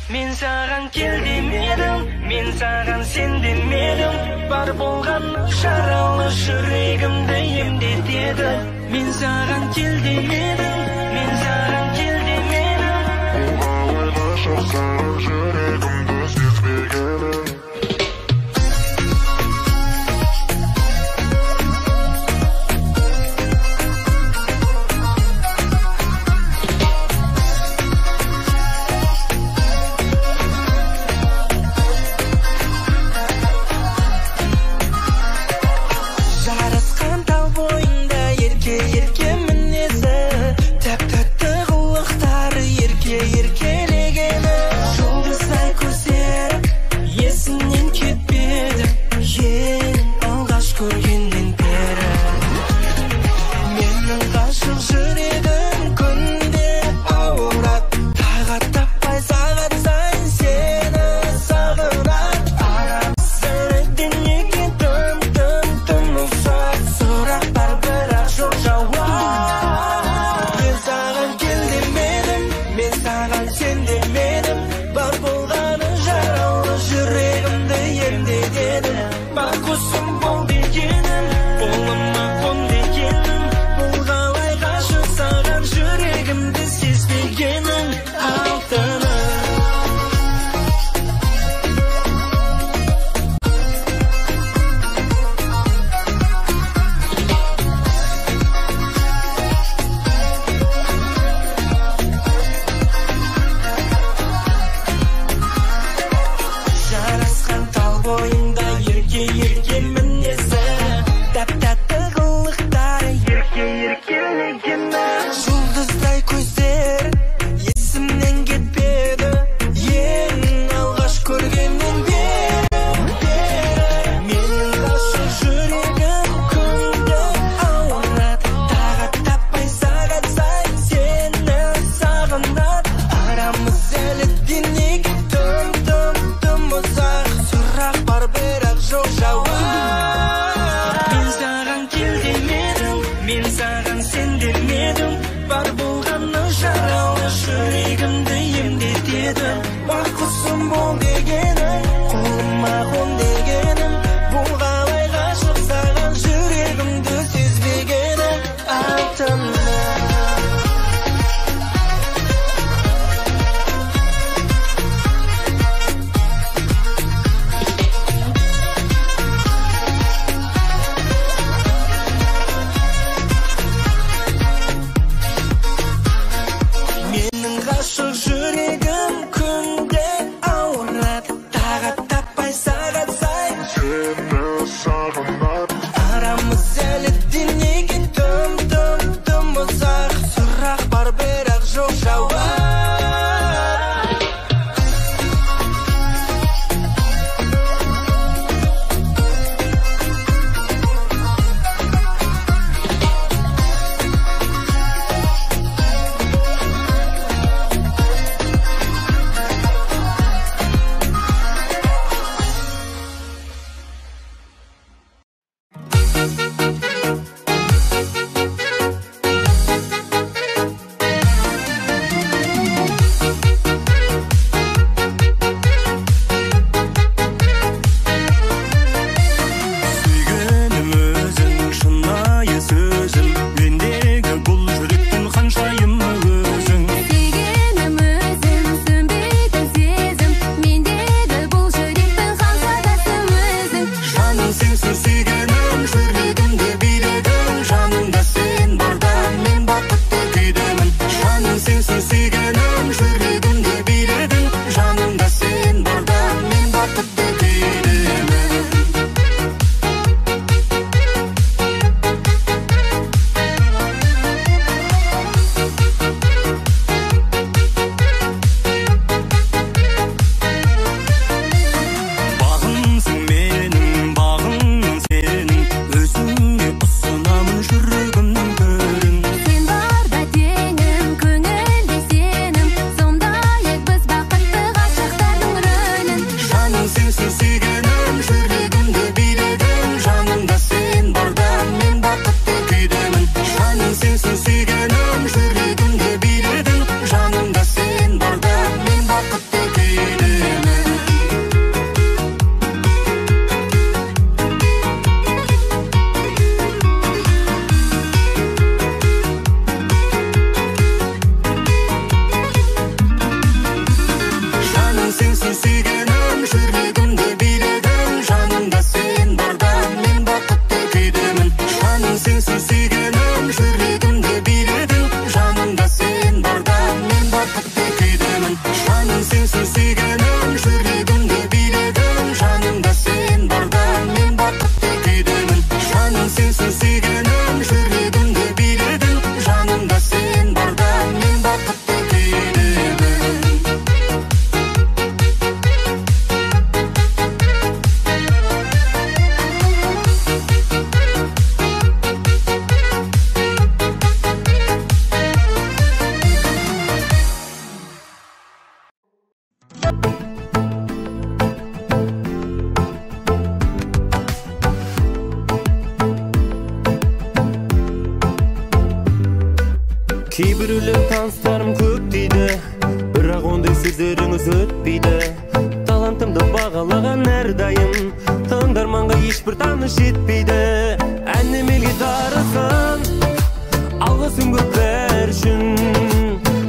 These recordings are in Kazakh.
Мен саған кел демедім, мен саған сен демедім. Бар болған жаралы жүрегімді емдетеді. Мен саған кел демедім, мен саған кел демедім. Қалай ғашық саған жүрегімді сезбегенім. Sensiz Şanslarım köp deydi, biroq onday sözleriңiz ötpeydi. Talantımды бағалаған әрдайым, тыңдарманға ешбір таныш етпейді. Әнім елге дарысын, алғысым көп бәр үшін.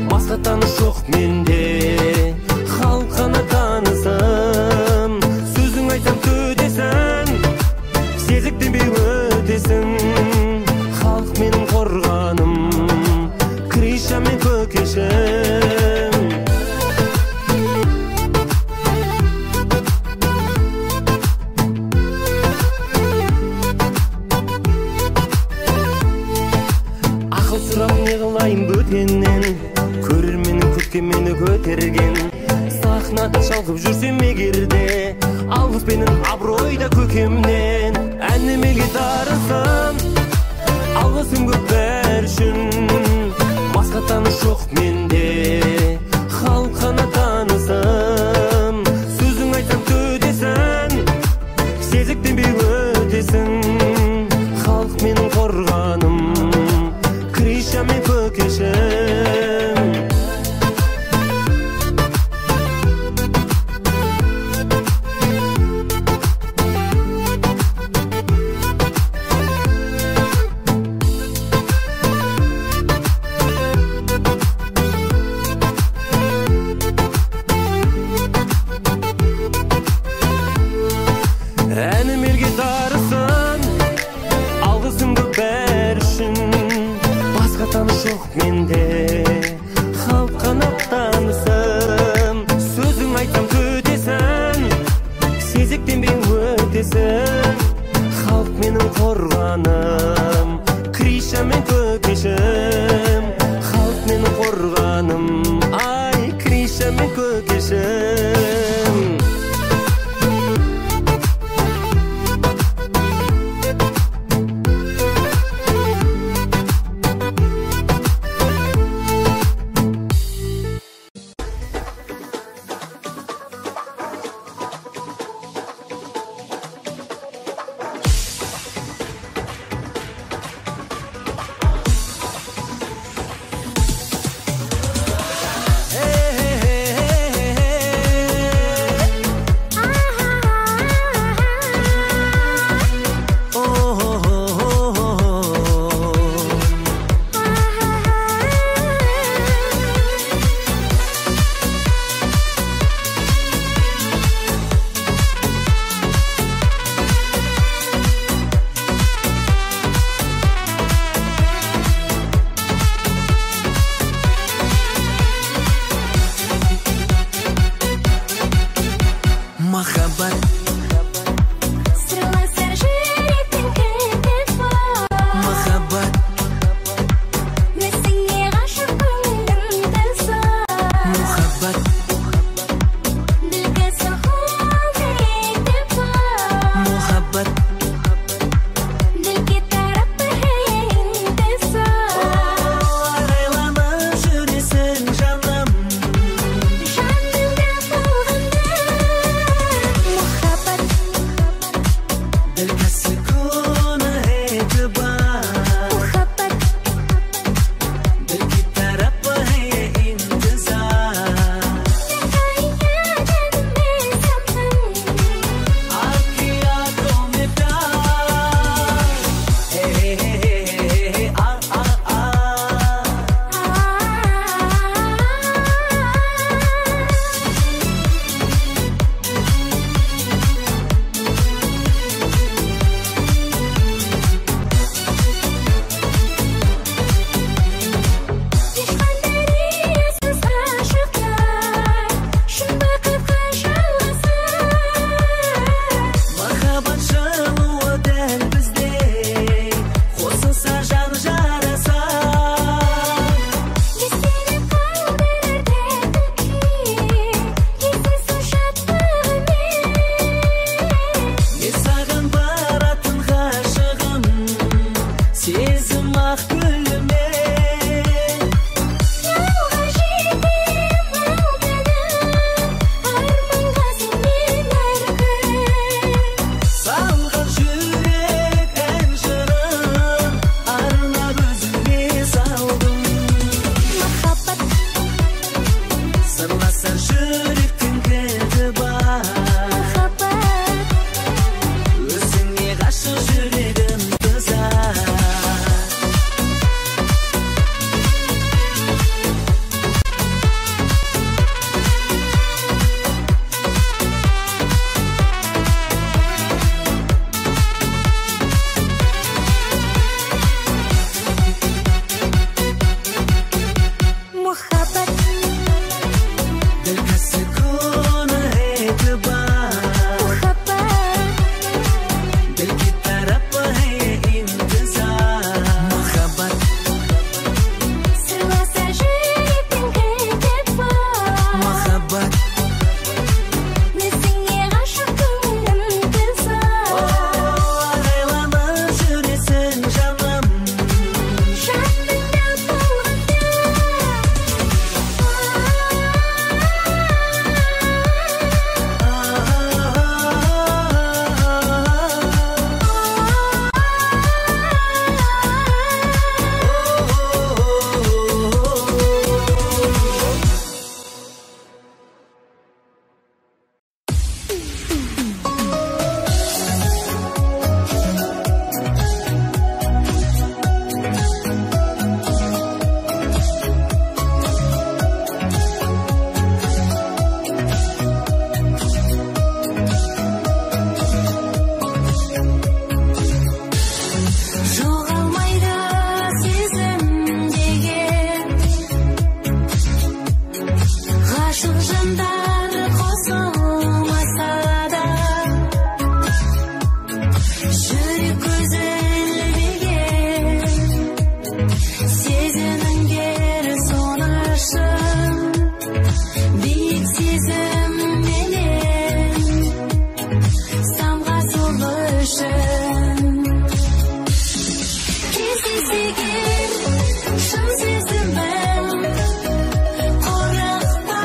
Басқа таныш жоқ менде, халық қана танысым. Сөзің айтсам төтесің, сезіктенбей өтесің. Халық менің қорғаным, Криша мен көкешім. Ақыл сұрап не қылайын бөтеннен, көрерменнің көкке мені көтерген. Сахнада шалқып жүрсем егерде, алғыспенен абыройда көкемнен. Әнім елге дарысын, алғысым көп бәр үшін. Басқа таныш жоқ менде, халық қана танысым. Сөзің айтсам төтесің, сезіктенбей өтесің. Халық менің қорғаным, Криша мен көкешім. Әнім елге дарысын, алғысым көп бәр үшін. Басқа таныш жоқ менде, халық қана танысым. Сөзің айтсам төтесің, сезіктенбей өтесің. Халық менің қорғаным, Криша мен көкешім. Халық менің қорғаным, ай, Криша мен көкешім. दिल का सुकून है इतबार दिल की तरफ है इंतजार मोहब्बत Sırlasa jürüpün kayıtlar मोहब्बत Nesine aşık gönlüm kızar ağlama süresin canım Şartında bulunca Жоғалмайды сезім деген ғашық жандар қосылмаса да жүрек көзі ілмеген сезіміңдер сонаршын биік сезімменен самғасыл үшін Kesişegen şım sesімім қорықпа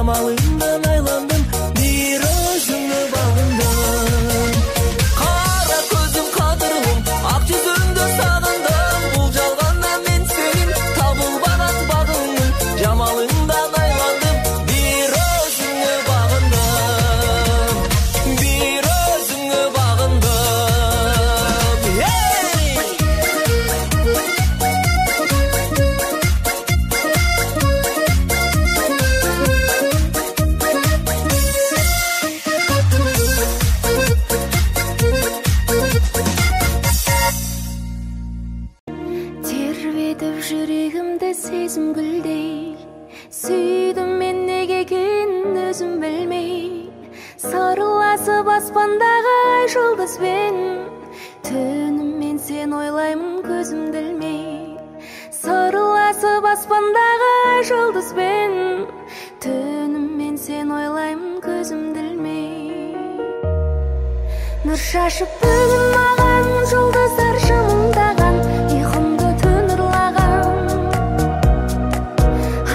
Жамалыңдан айландым, bir өзіңе бағындым. Қара көзім қадірлім, ақ жүзіңді сағындым. Бұл жалғаннан мен сенің табылмаған бағыңмын. Жамалыңдан айландым, bir өзіңе бағындым. Bir өзіңе бағындым. Тербетіп жүрегімді сезім гүлдей, сүйдім мен неге екенін өзім білмей. Сарыласып аспандағы ай жұлдызбен, түніммен сен ойлаймын көзімді ілмей. Сарыласып аспандағы ай жұлдызбен, түніммен сен ойлаймын көзімді ілмей. Нұр шашып бүгін маған жұлдыздар жымыңдаған, ұйқымды түн ұрлаған.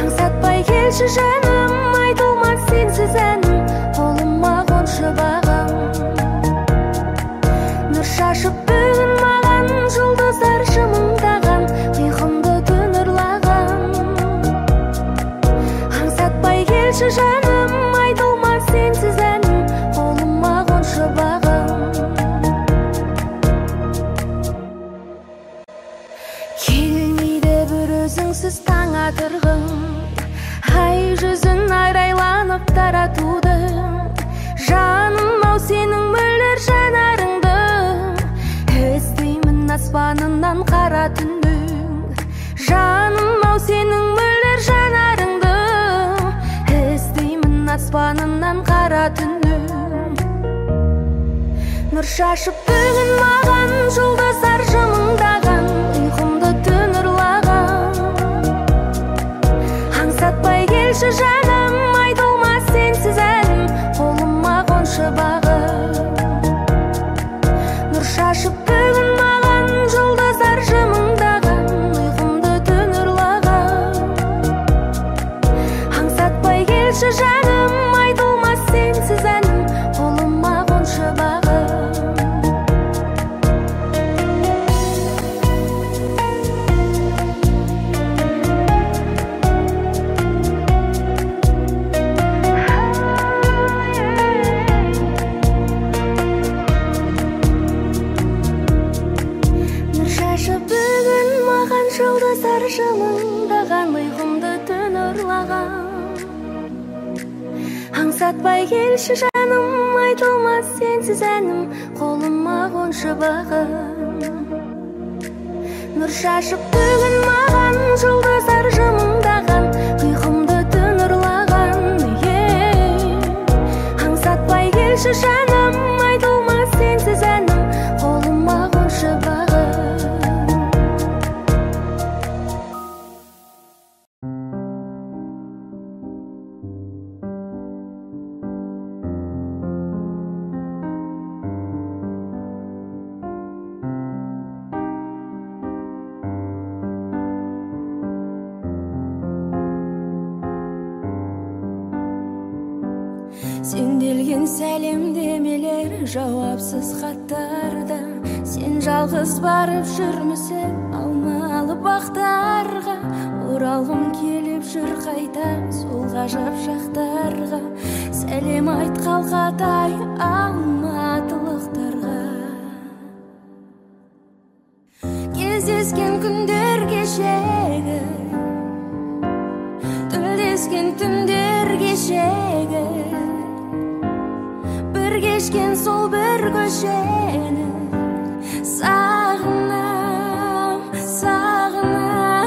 Аңсатпай келші жаным, айтылмас сенсіз әнім, қолыма қоншы бағым. Нұр шашып бүгін маған жұлдыздар жымыңдаған, ұйқымды түн ұрлаған. Аңсатпай келші жаным, айтылмас сенсіз әнім, қолыма қоншы бағым. Келмейді бір өзіңсіз таң атырғым, ай жүзін айрайланып таратудың. Жаным ау сенің мөлдір жанарыңды, іздеймін аспанынан қара түннің. Жаным ау сенің мөлдір жанарыңды, іздеймін аспанынан қара түннің. Нұр шашып бүгін маған жұлдыздар жымыңдаған, ұйқымды түн ұрлаған. Аңсатпай келші жаным, айтылмас сенсіз әнім, қолыма қоншы бағым. Нұр шашып бүгін маған жұлдыздар жымыңдаған, ұйқымды түн ұрлаған. Аңсатпай келші жаным, айтылмас сенсіз әнім, қолыма қоншы бағым. Нұр шашып бүгін маған жұлдыздар жымыңдаған, ұйқымды түн ұрлаған. Аңсатпай келші жаным, айтылмас сенсіз әнім, қолыма қоншы бағым. Нұр шашып бүгін маған жұлдыздар жымыңдаған, ұйқымды түн ұрлаған. Аңсатпай келші жаным, айтылмас сенсіз әнім, қолыма қоншы бағым. Сенделген сәлемдемелер, жауапсыз хаттарда, сен жалғыз барып жүрмісің алмалы бақтарға. Оралғым келіп жүр қайта сол ғажап шақтарға, сәлем айт қалқатай алматылықтарға. Кездескен күндер кешегі, тілдескен түндер кешегі, бір кешкен сол бір көшені. Сағынам, сағынам,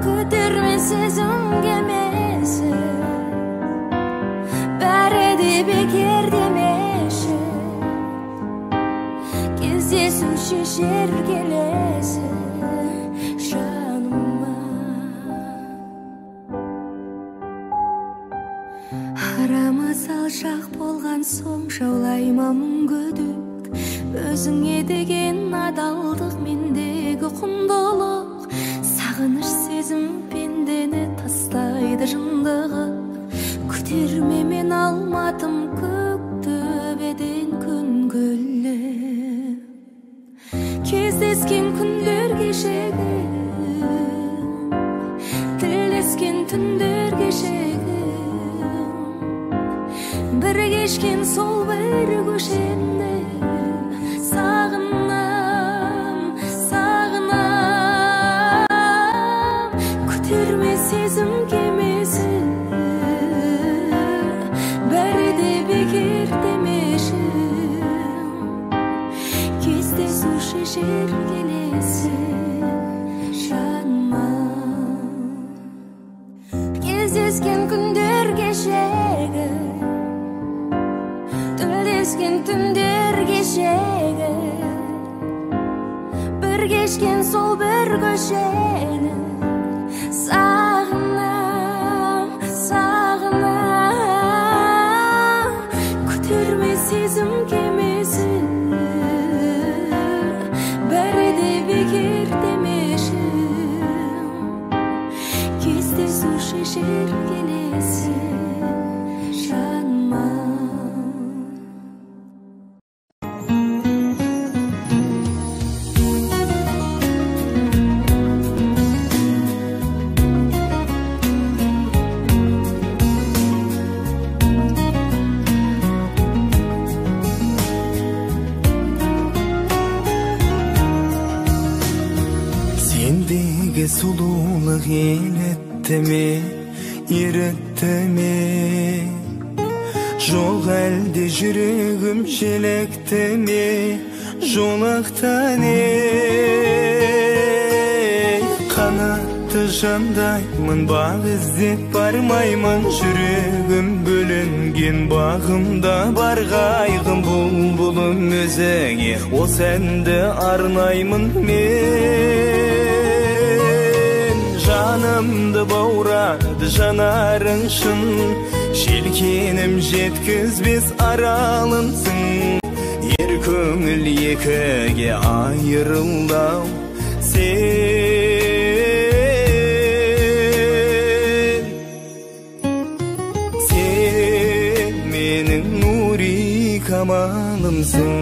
көтерме сезім кемесі, бәрі де бекер демеші. Кездесу шешер келесі жаныма. Арамыз алшақ болған соң жаулайма мұң күдік, өзіңе деген адалдық мендегі құндылық. Сағыныш сезім пен пендени тастайды жындығы. Күтерме мен алматым көк төбеден күн гүлі. Кездескен күндер кешегі, тілдескен түндер кешегі. Bir geçken sol bir köşende sağınam, sağınam. Kütürme sezim kemesi, bari de bekir demişim. Kezde su şişir gelesi şanma. Кездескен күндер кешегі, тілдескен түндер кешегі. Bir geçken сол bir köşені sağınam, sağınam. Kütürme sezim kemesi, bari de bekir demişim. Kezde su şişir gelesi şanma. Sendeki sululuk enetti mi, eretti mi? Жол әлде жүрегім желекті ме, жолақтан қанатты жандаймын, бақ іздеп бармаймын. Жүрегім бөлінген бағымда бар қайғым, бұлбұлым өзіңе осы әнді арнаймын мен. Жанымды баурады жанарың шын, желкенім жеткізбес аралынсың. Ер көңіл екіге айырылдау сен менің нури камалымсың.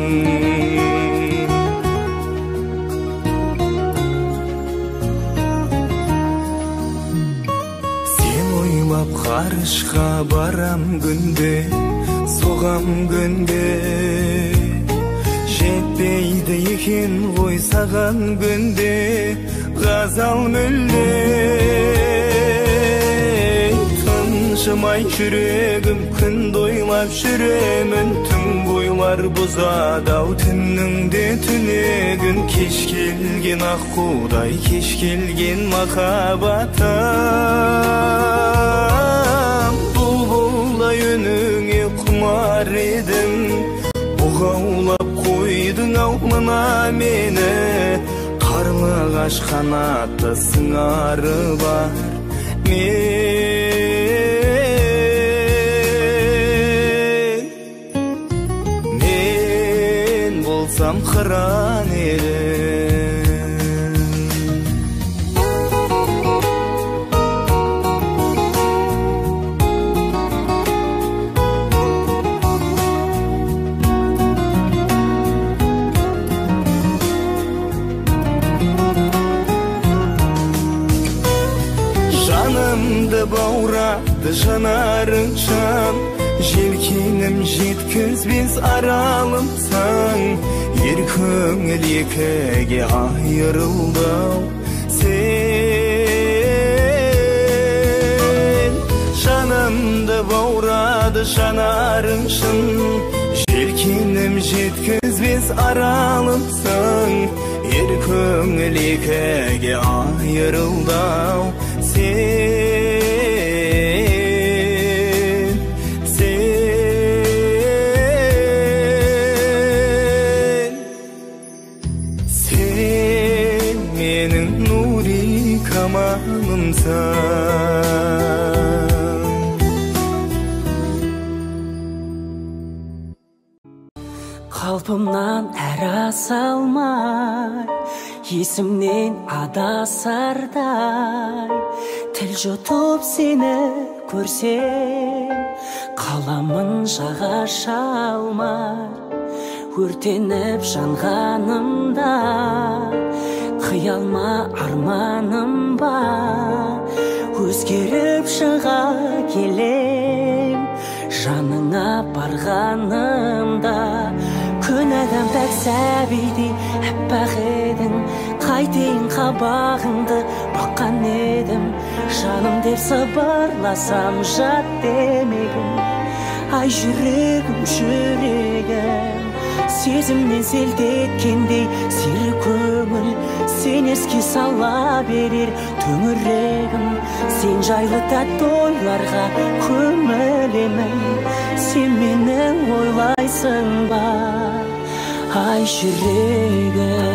Қарышқа барам күнде, соғам күнде. Жетпейді екен ғой саған күнде ғазал мүлде. Тыншымай жүрегім күнді ойлап жүремін. Түн бойлар бұзады-ау түннің де түнегін. Кеш келген аққудай, кеш келген махаббатым. Бұлбұлдай үніңе құмар едім, бұғаулап қойдың-ау мына мені. Қарлығаш қанатты сыңары бар мен болсам қыран едім. Жанымды баурады жанарың шам, желкенім жеткізбес аралымсың. Ер көңіл екіге айырылдау сен. Жанымды баурады жанарың шын, желкенім жеткізбес аралымсың. Ер көңіл екіге айырылдау сен менің нури камалымсың. Қалпымнан әра салмай, есімнен адасардай, тіл жұтып сені көрсем, қаламын жағаша алмай, өртеніп жанғанымда, қиялма арманым ба, өзгеріп шыға келем, жаныңа барғанымда. Күн адам пәк сәбидей әппақ едің, қайтейін қабағыңды баққан едім. Жаным деп сыбырласам жат демегін, ай жүрегім, жүрегім. Сезімнен селт еткендей сері көңіл, сен еске сала берер төңірегім. Сен жайлы тәтті ойларға көмілемін, сен мені ойлайсың ба, ай жүрегім.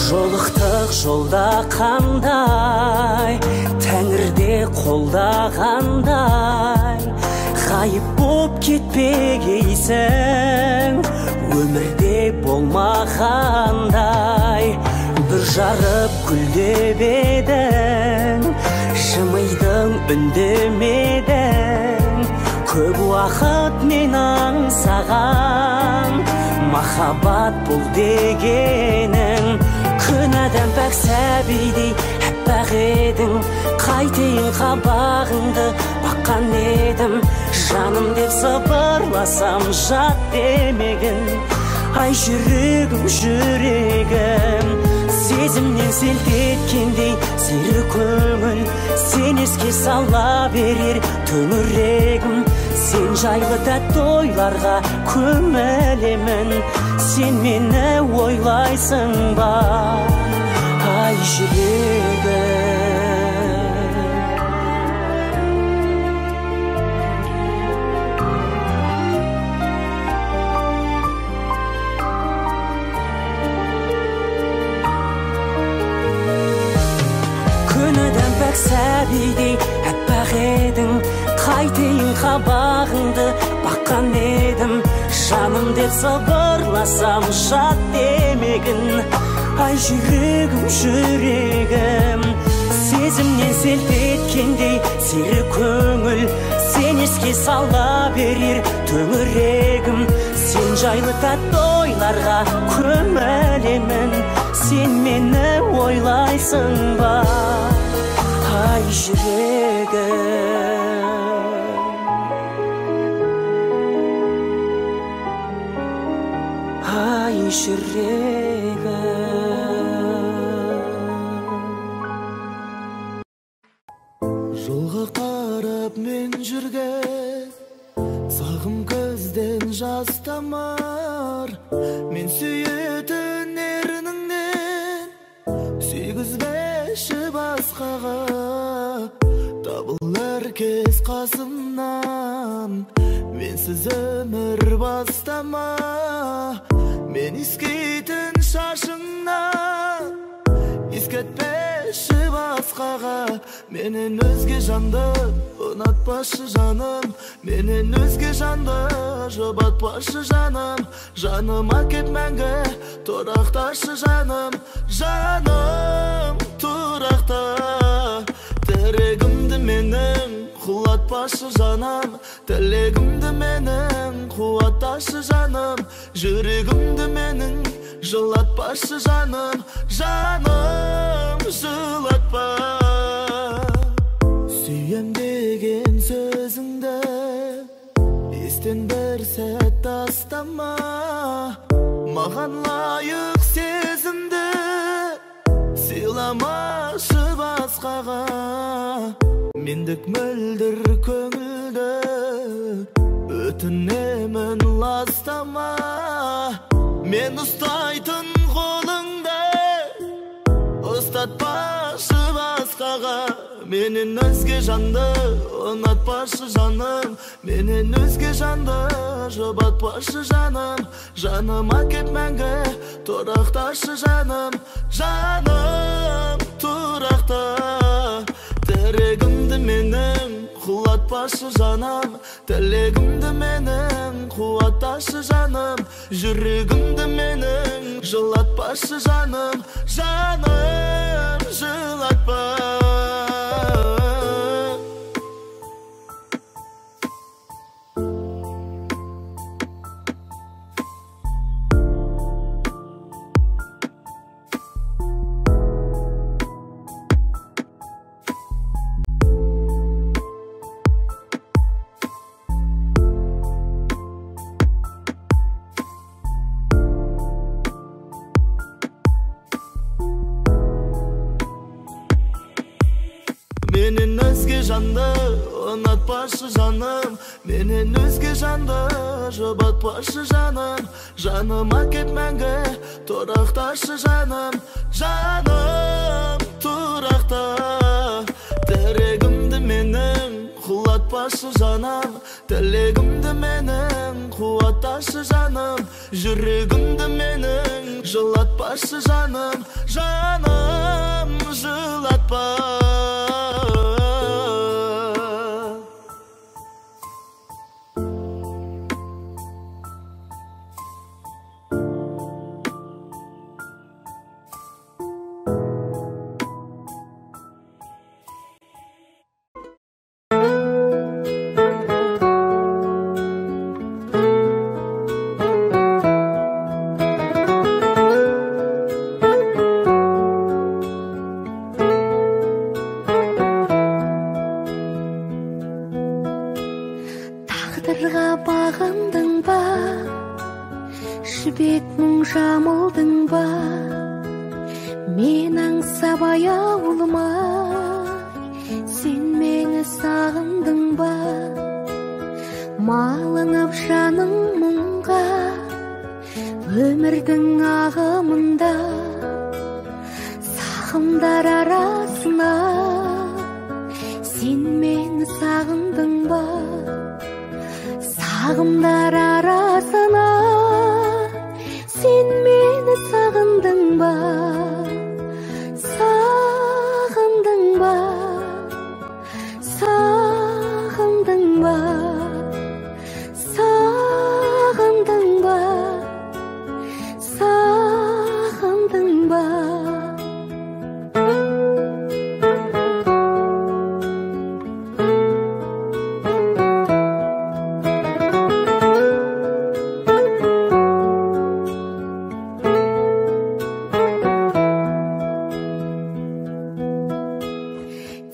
Жолықтық жолда қандай, тәңірде қолдағандай, ғайып боп кетпегейсің, өмірде болмағандай. Бүр жарып гүлдеп едің, жымидың үндемедің. Көп уақыт мен аңсаған, махаббат бұл дегенің. Күн адам пәк сәбидей әппақ едің, қайтейін қабағыңды баққан едім. Жаным деп сыбырласам жат демегін, ай жүрегім, жүрегім. Сезімнен селт еткендей сері көңіл, сен еске сала берер төңірегім. Сен жайлы тәтті ойларға көмілемін, сен мені ойлайсың ба, ай жүрегім. Күн адам пәк сәбидей әппақ едің, қайтейін қабағыңды баққан едім. Жаным деп сыбырласам жат демегін, ай жүрегім, жүрегім. Сезімнен селт еткендей сері көңіл, сен еске сала берер төңірегім. Сен жайлы тәтті ойларға көмілемін, сен мені ойлайсың ба, ай жүрегім. Ай жүрегім. Жолға қарап мен жүрген, сағым көзден жас тамар. Мен сүйетін ерніңнен сүйгізбеші басқаға, табылар кез қасымнан. Менсіз өмір бастама, мен искейтін шашыңнан. Искетпеші басқаға, менен өзге жанды ұнатпашы жаным. Менен өзге жанды жұбатпашы жаным. Жаныма кеп мәңгі тұрақташы жаным. Жаным тұрақта, тірегімді менің құлатпашы жаным. Тілегімді менің қуатташы жаным. Жүрегімді менің жылатпашы жаным. Жаным жылатпа, сүйем деген сөзіңді естен бір сәт тастама. Маған лайық сезімді сыйламашы басқаға. Мендік мөлдір көңілді өтінемін ластама. Мен ұстайтын қолыңды ұстатпашы басқаға. Менен өзге жанды ұнатпашы жаным. Менен өзге жанды жұбатпашы жаным. Жаныма кеп мәңгі тұрақташы жаным. Жаным тұрақта, тірегімді менің құлатпашы жаным, тілегімді менің қуатташы жаным, жүрегімді менің жылатпашы жаным, жаным жылатпа. Менен өзге жанды ұнатпашы жаным, менен өзге жанды жұбатпашы жаным, жаныма кеп мәңгі тұрақташы жаным, жаным тұрақта. Тірегімді менің құлатпашы жаным, тілегімді менің қуатташы жаным, жүрегімді менің жылатпашы жаным, жаным жылатпа. Тағдырға бағындың ба, жібек мұң жамылдың ба, мен аңсап аяулымай, сен мені сағындың ба, малынып жаның мұңға, өмірдің ағымында, сағымдар арасына, сен мені сағындың ба, сағымдар арасына, сен мені сағындың ба, сағындың ба, сағындың ба, сағындың ба, сағындың ба.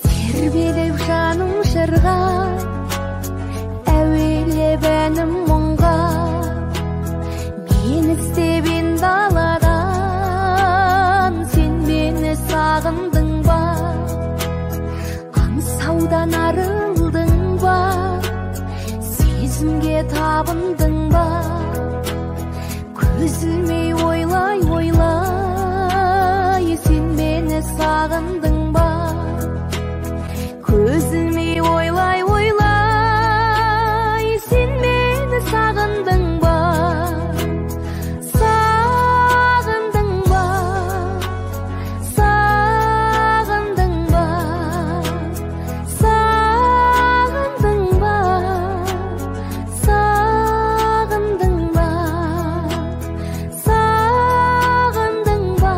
Тербеліп жаным жырға, әуелеп әнім мұңға, мен іздебен даладан, сен мені сағындың ба, аңсаудан арылдың ба, сезімге табындың ба, көзілмей ойлай ойлай, сен мені сағындың ба, көзілмей ойлай ойлай, сен мені сағындың ба, сағындың ба, сағындың ба, сағындың ба, сағындың ба, сағындың ба, сағындың ба.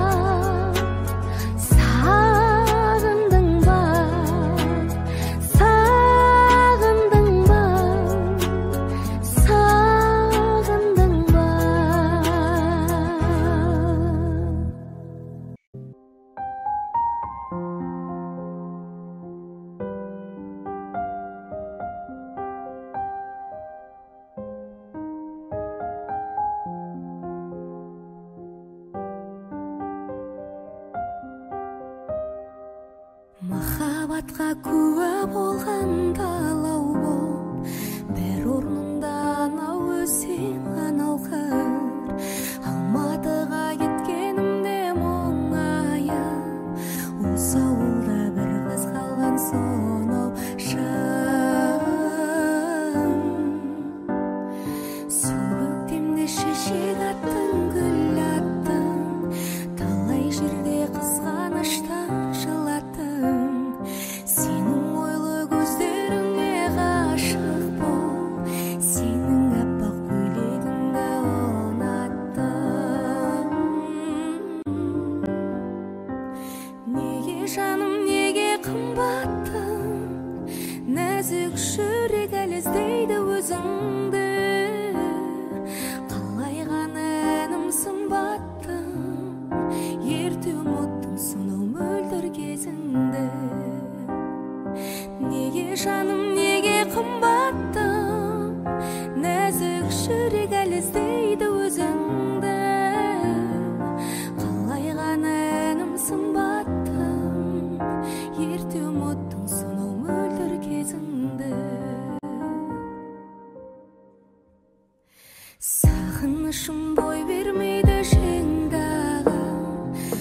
Сағынышым бой бермейді шең дағы,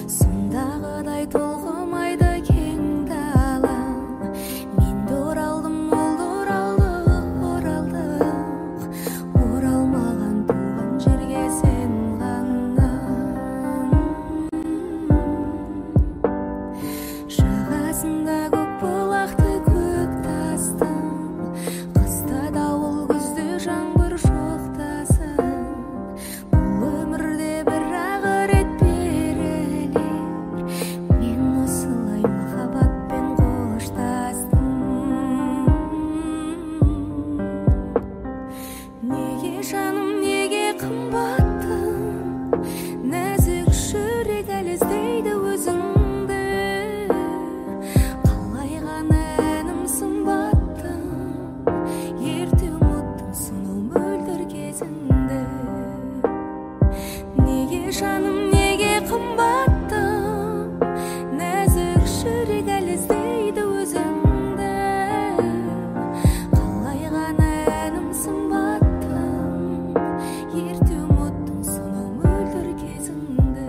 сондағыдай толқымайды кең дала. Мен де оралдым, ол да оралды, оралмаған туған жерге сен ғана. Жағасында көк бұлақты көк тастың, қыста дауыл күзде жаңбыр жоқтасын. Бұл өмірде бір-ақ рет берілер, мен осылай махаббатпен қоштастым. Неге жаным, неге қымбаттым, нәзік жүрек әлі іздейді өзіңді. Қалай ғана әнім сымбаттым, ерте ұмыттың сонау мөлдір кезіңді. Неге жаным, неге қымбаттым, нәзік жүрек әлі іздейді өзіңді. Қалай ғана әнім сымбаттым, ерте ұмыттың сонау мөлдір кезіңді.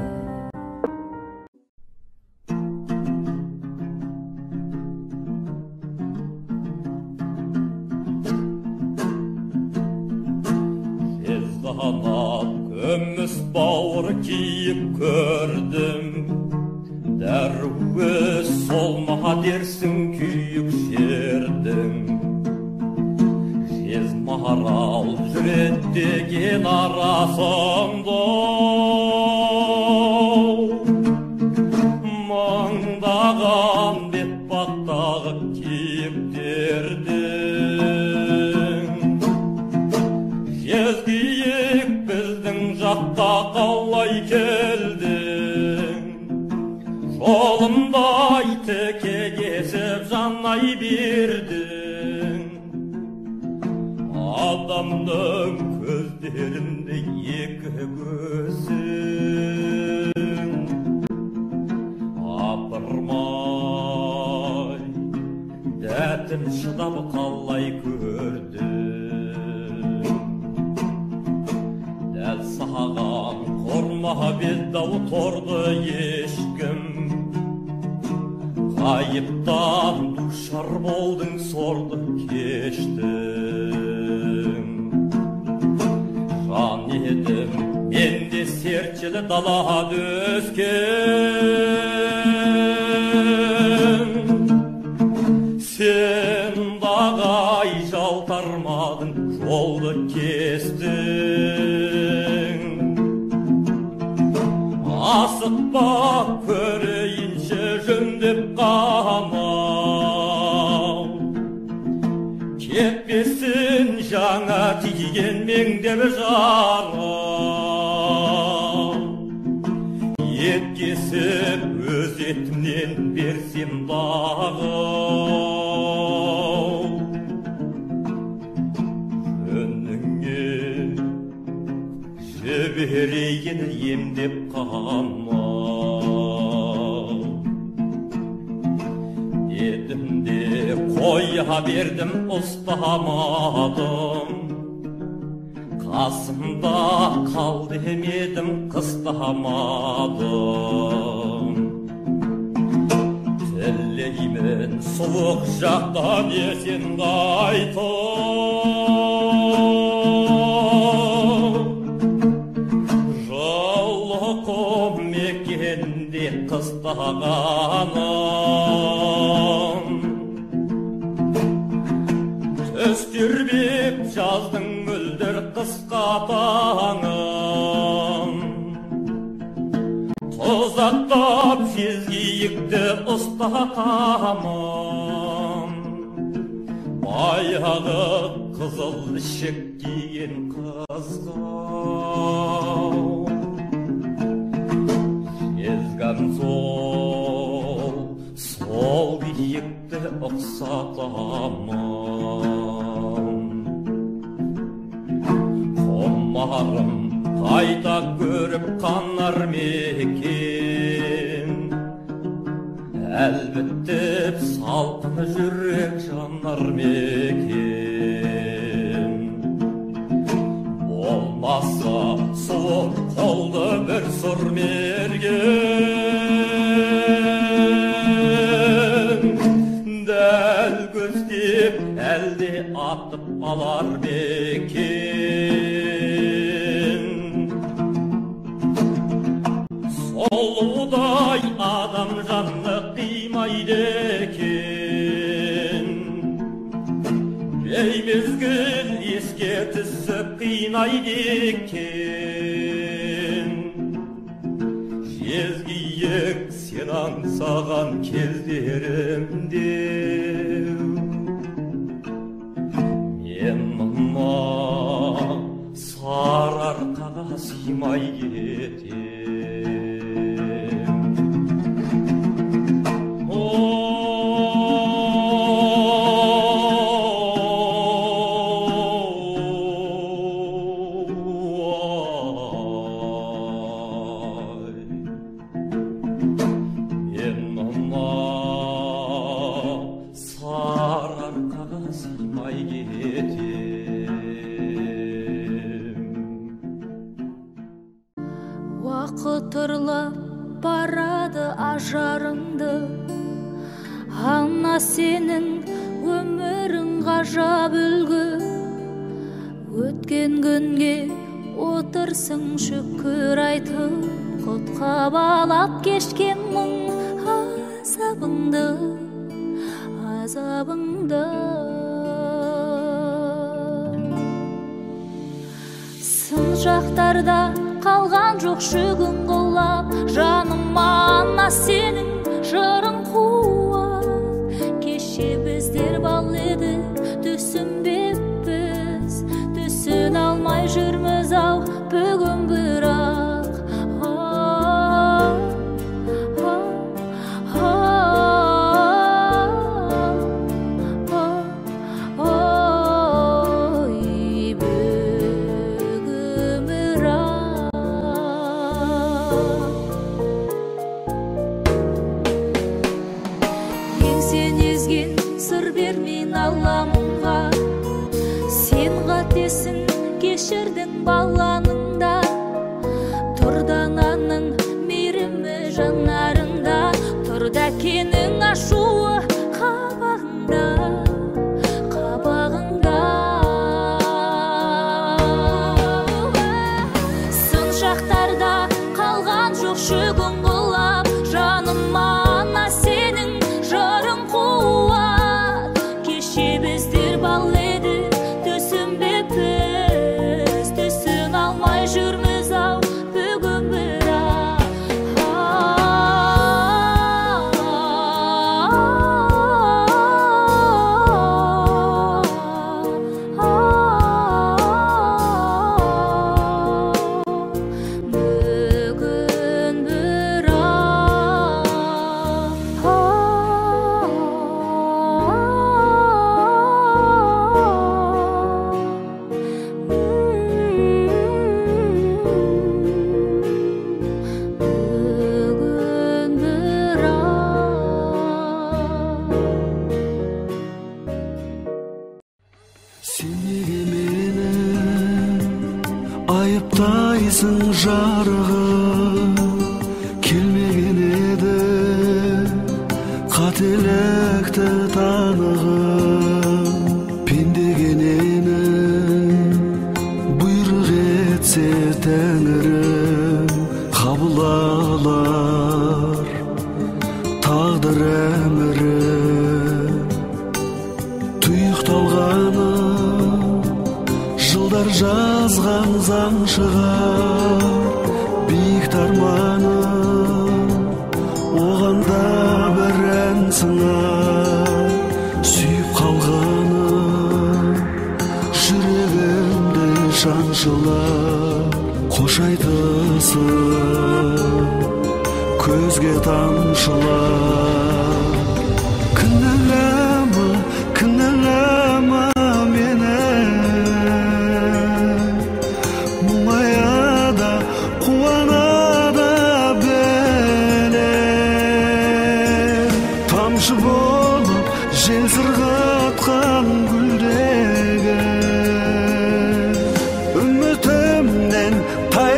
Жезданат көміс бауыр киіп көрдім, дәруі солма дерсің күйік жердің. Жез марал жүреттеген арасында, маңдаған бетпақтағы киіктердің. Жезкиік біздің жаққа қалай келдің, жолындай теке кесіп жанай бердің. Адамның көздерінде екі көзің, апырмай дәтін шыдап қалай көрдің. Дәл саған құрма беддау торды ешкім, ғайыптан душар болдың, сорды кештің. Жан едім мен де серчілі далада өскен, сен дағай жалтармадың, жолды кестің. Асықпа көрейінші жөндеп қана, кетпесін жаңа тиген меңдеп жара. Ет кесіп өз етімнен берсем дағы, жөніңе жіберейін емдеп қана. Дедім де қоя бердім, ұстамадым, қасымда қал демедім, қыстамадым. Тілеймін суық жақтан есен қайтып, жолықым мекенде қыстағаным. Төс тербеп жаздың мөлдір қысқа таңын, тозақтап жезкиікті ұстатамын. Баяғы қызыл ішік киген қызға жезган сол киікті ұқсатамын. Құмарым қайта көріп қанар мекен, әлбіттеп салқын жүрек жанар мекен. Болмаса суы қолды бір сұр мерген дәл көздеп әлде атып алар бекен солудай адам жанны қимайды екен беймезгіл еске түсіп қинайды екен жезгиік сен аңсаған кездерімде мен мына сарыарқаға сыймай кетем Уақыт ұрлап барады ажарыңды ана сенің өмірің ғажап үлгі өткен күнге отырсың шүкір айтып құтқа балап кешкен мұң азабыңды сын жақтарда қалған жоқ шүгін құлап жаныма ана сенің жырың қуат кеше біздер бал еді түсінбеппіз түсін алмай жүрміз ау бүгін бірақ сен қатесін кешірдің баланыңда тұрдананың мейірімі жанарында тұрда кенің ашуы қабағыңда сын шақтарда қалған жоқ шүгін құлап жаныма ана сенің жырың қуат кеше біздер бал еді түсінбеппіз түсін алмай жүрміз ау бүгін бірақ айыптайсың жарығым келмеген еді қателікті танығым пендегененің бұйрық етсе тәңірім қабыл алар тағдыр әмірі тұйықталғаны жылдар жазған заң шығар биік тарманым оған да бір ән сыңар сүйіп қалғаным жүрегімді шаншылар қош айтысың көзге тамшылар кінәлама мені мұңаяда қуанада білем тамшы болып жел сырғатқан гүлдегі үмітімнен тай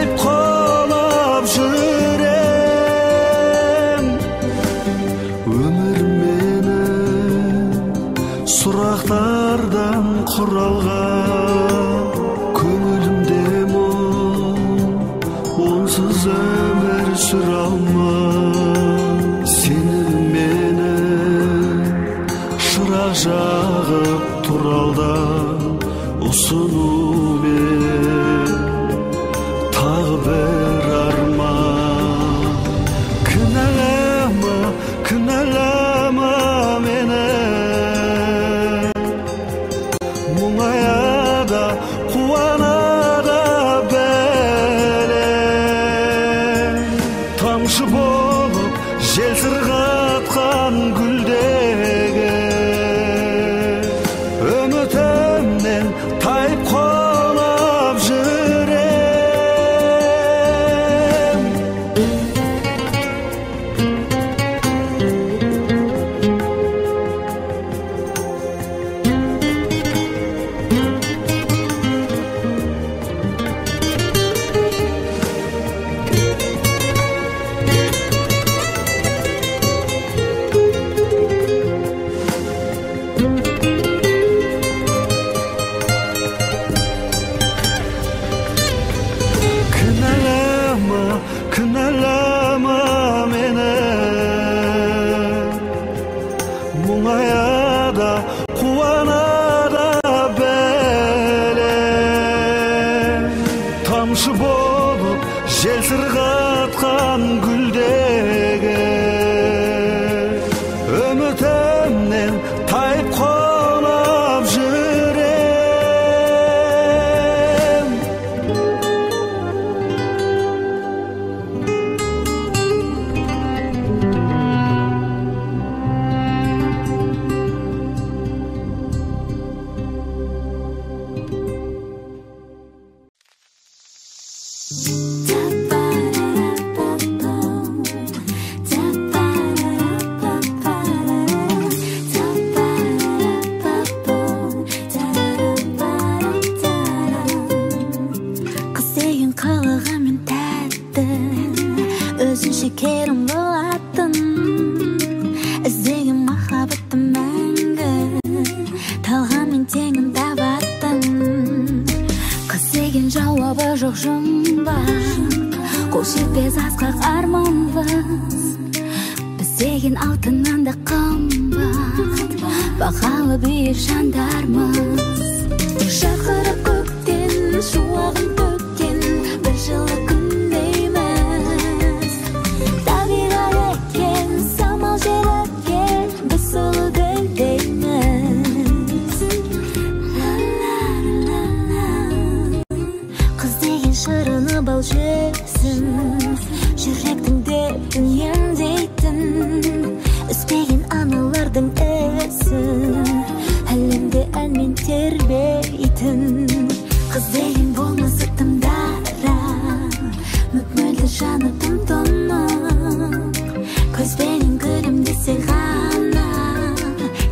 ömür süre almam seni meni şırak жағып туралда ұсыну мен тағы бір арман кінәлама мені мұңая да қуана да бәлем тамшы болып жел сырғатқан гүлдегі үмітімнен тайып қалып жүрем Kınalama meni muңaya da қуана да бәлем тамшы болып жел сырғатқан гүлдегі үмітімнен тайып қалып жүрем Қыз деген қылығымен тәтті өзінше керім болатын іздеген махаббатты мәңгі талғаммен теңін табатын қыз деген жауабы жоқ жұмбақ қол жетпес асқақ арманбыз біз деген алтыннан да қымбат бағалы биік жандармыз шақырып көктен шуағын төккен бір жылы күндейміз табиғат екен самал жел екен біз сұлу гүлдейміз қыз деген шырыны бал жесін жүректің дертін емдейтін үспеген аналардың ісін әлемде әнмен тербейтін қыз деген болмысы тым дара мөп-мөлдір жаны тым тұнық көзбенен күлімдесе ғана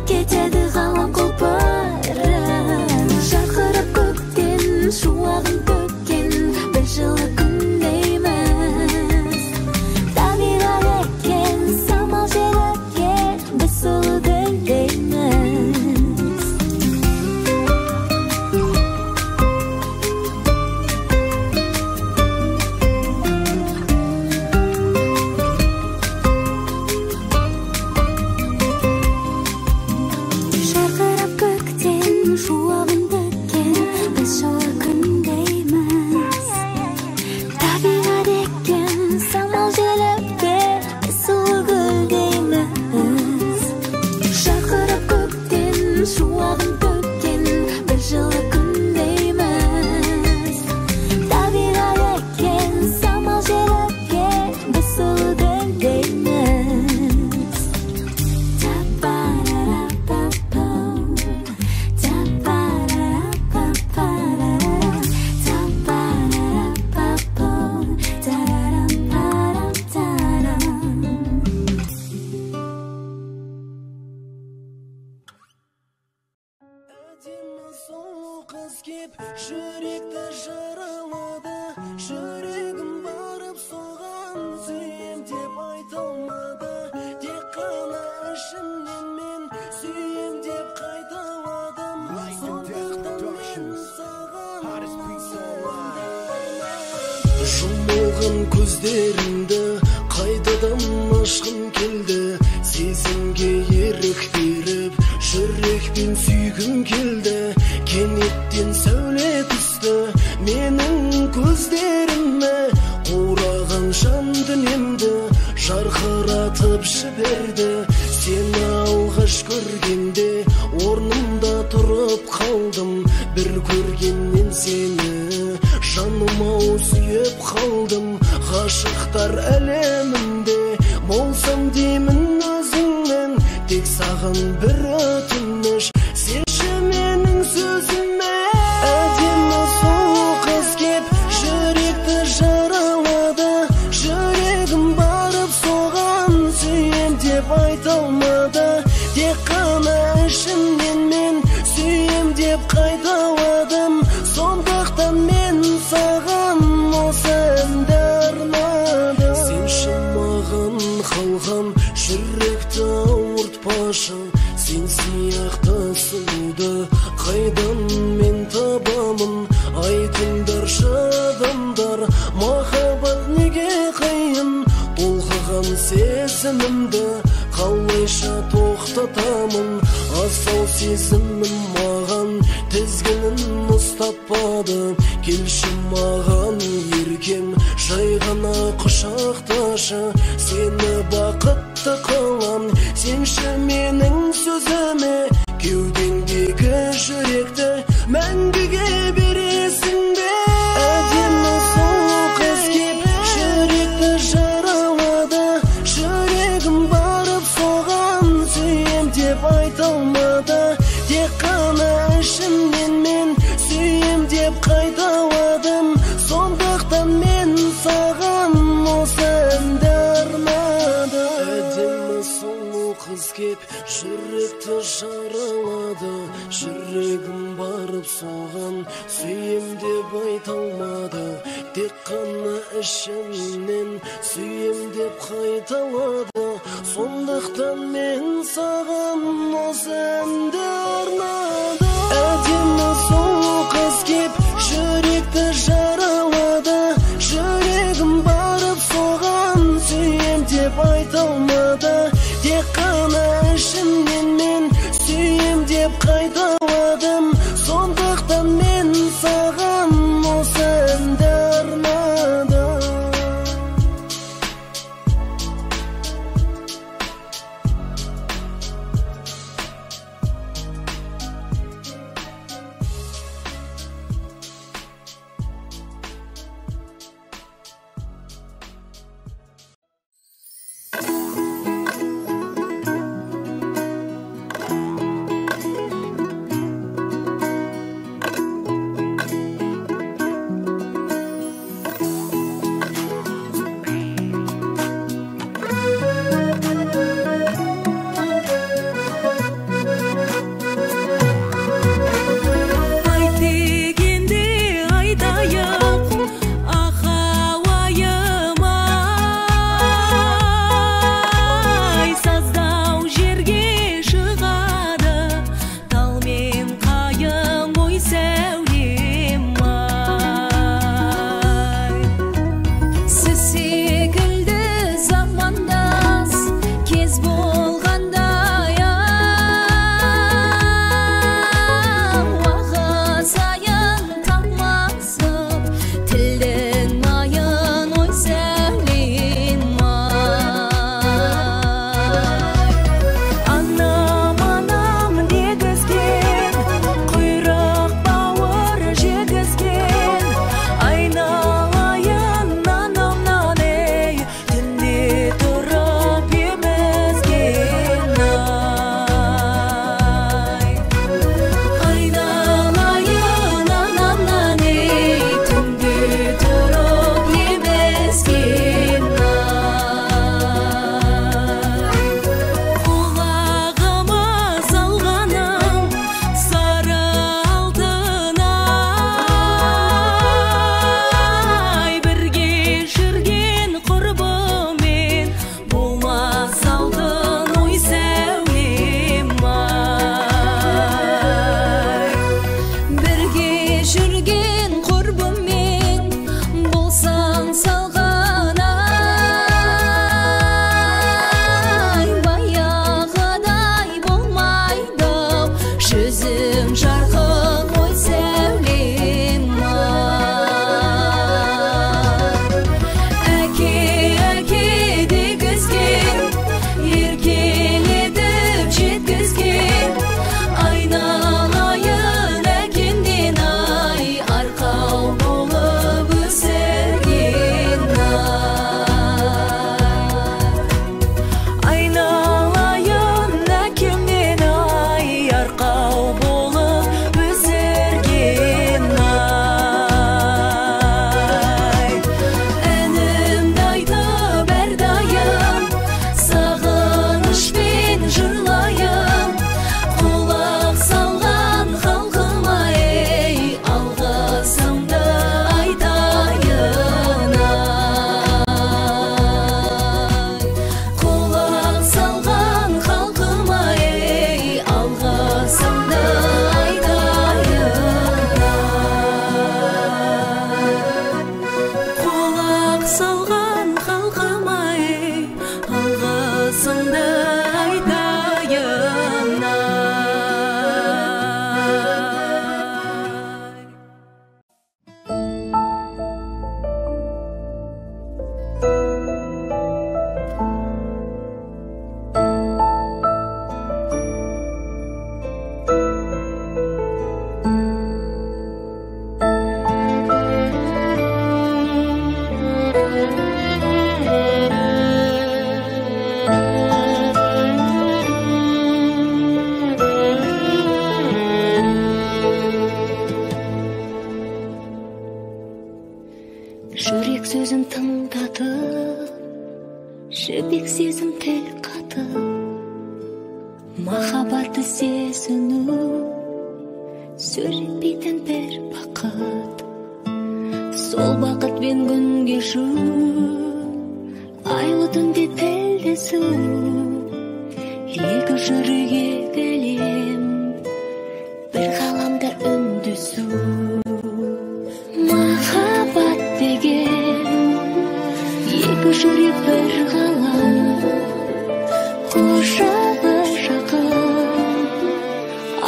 кетеді ғалам құлпырып жарқырап көктен шуағын төккен бір жылы күндейміз табиғат екен самал жел екен біз сұлу гүлдейміз жарқырап көктен шуағын төккен біз жылы күндейміз табиғат екен самал жел екен біз сұлу гүлдейміз жарқырап көктен шуағын төккен бір жылы күндейміз табиғат екен самал жел екен біз сұлу гүлдейміз Әдемі сұлу қыз кеп жүректі жаралады жүрегім барып соған сүйем деп айта алмады тек қана ішімнен мен сүйем деп қайталадым сондықтан мен саған Жұмылған көздерімді қайтадан ашқым келді, сезімге ерік беріп жүрекпен сүйгім келді. Кенеттен сәуле түсті менің көздеріме, қураған жан дүниемді жарқыратып жіберді. Сені алғаш көргенде орнымда тұрып қалдым, бір көргеннен сені жаным-ау сүйіп қалдым. Ғашықтар әлемінде болсам деймін өзіңнен, тек саған бір өтініш, сенші менің сөзіме. Әдемі сұлу қыз кеп жүректі жаралады, жүрегім барып соған сүйем деп айта алмады. Тек қана ішімнен мен сүйем деп қайталадым, сондықтан мен саған осы әнді арнадым. Сенші маған қалған жүректі ауыртпашы, сен сияқты сұлуды қайдан мен табамын? Айтыңдаршы адамдар, махаббат неге қиын? Толқыған сезімімді қалайша тоқтатамын? Асау сезімім маған тізгінін ұстатпады. Келші маған еркем, жай ғана құшақташы, сені бақытты қылам. Сенші менің сөзіме, кеудеңдегі жүректі мәңгіге бересің бе? Әдемі сұлу қыз кеп жүректі жаралады, жүрегім барып соған сүйем деп айта алмады. Тек қана ішімнен мен сүйем деп қайталадым, сондықтан мен саған осы әнді арнадым. Әдемі сұлу қыз кеп жүректі жаралады, жүрегім барып соған сүйем деп айта алмады. Тек қана ішімнен сүйем деп қайталады, сондықтан мен саған осы әнді арнадым. Әдемі сұлу қыз кеп жүректі жаралады, жүрегім барып соған сүйем деп айта алмады. Тек қана ішімнен мен сүйем деп қайталадым, сондықтан мен саған осы әнді арнадым. жүрек сөзін тыңдатып, жібек сезім тіл қатып, махаббатты сезіну сөйлетпейтін бір бақыт. Сол бақытпен күн кешу, айлы түнде тілдесу, екі жүрек екі әлем, бір ғаламда үндесу. Махаббат деген екі жүрек бір ғалам, құшағы жақын,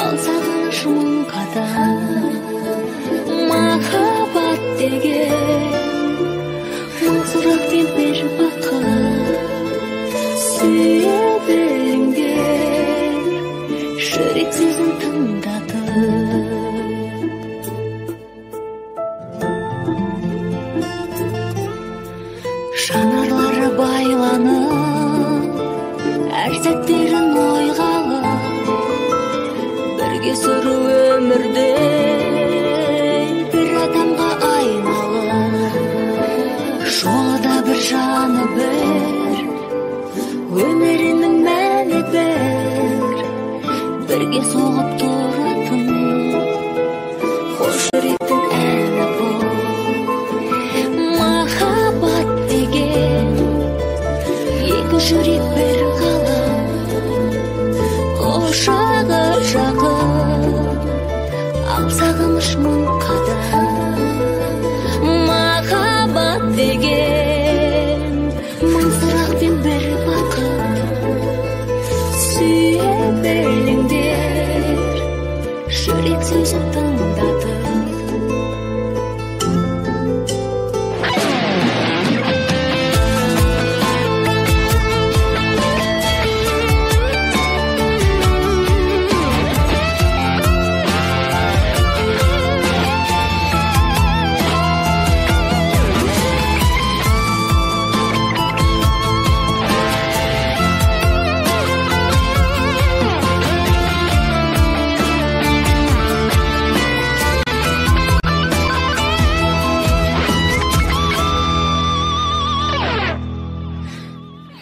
ал сағыныш мың қадам. Махаббат деген мың сұрақ пен бір бақыт, сүйе біліңдер жүрек сөзін тыңдатып. Жанарлары байланып, әр сәттерін ойға алып, бірге сүру өмірде бір адамға айналып. Жолда бір жаны бір, өмірінің мәні бір, бірге соғып тұратын қос жүректің әні бұл. Махаббат деген екі жүрек бір ғалам, құшағы жақын, ал сағыныш мың қадам. Махаббат деген мың сұрақ пен бір бақыт, сүйе біліңдер жүрек сөзін тыңдатып.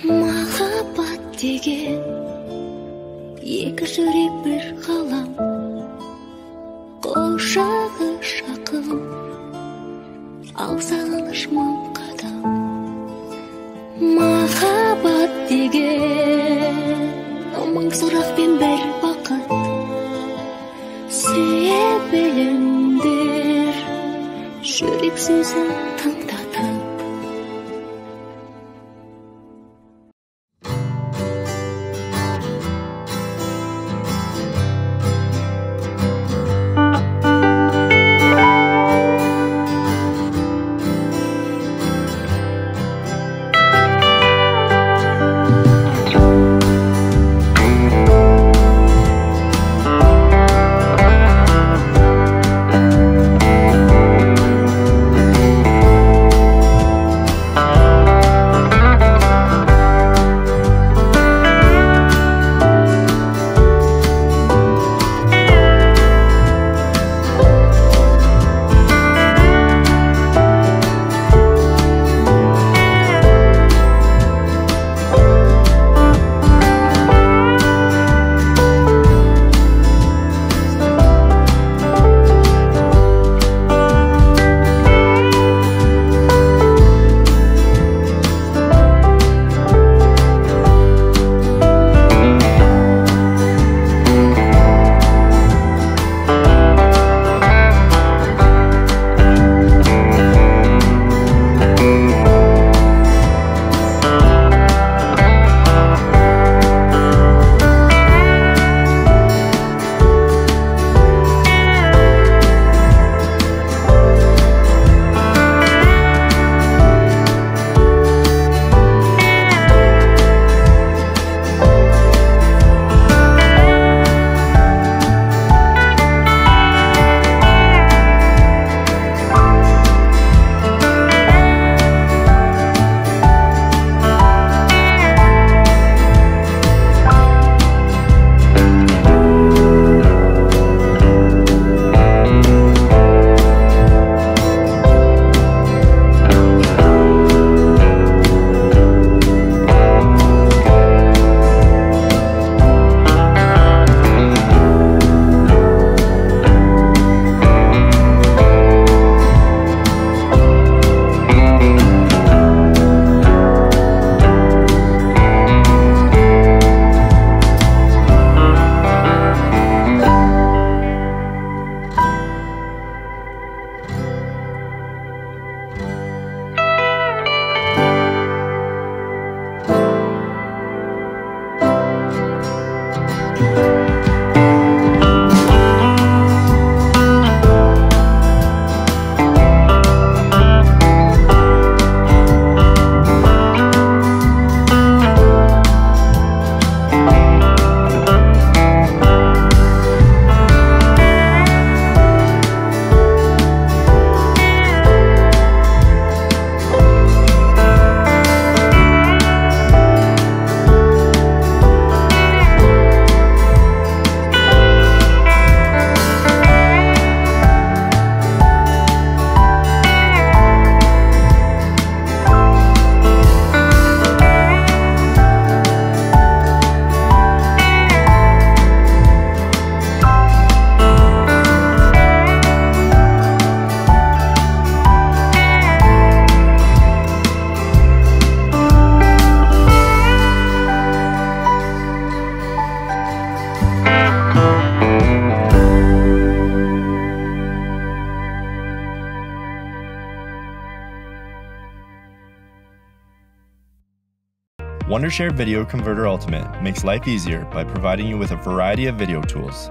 Махаббат деген екі жүрек бір ғалам, құшағы жақын, ал сағыныш мың қадам. Махаббат деген мың сұрақ пен бір бақыт, сүйе біліңдер жүрек сөзін тыңдатып. Wondershare Video Converter Ultimate makes life easier by providing you with a variety of video tools.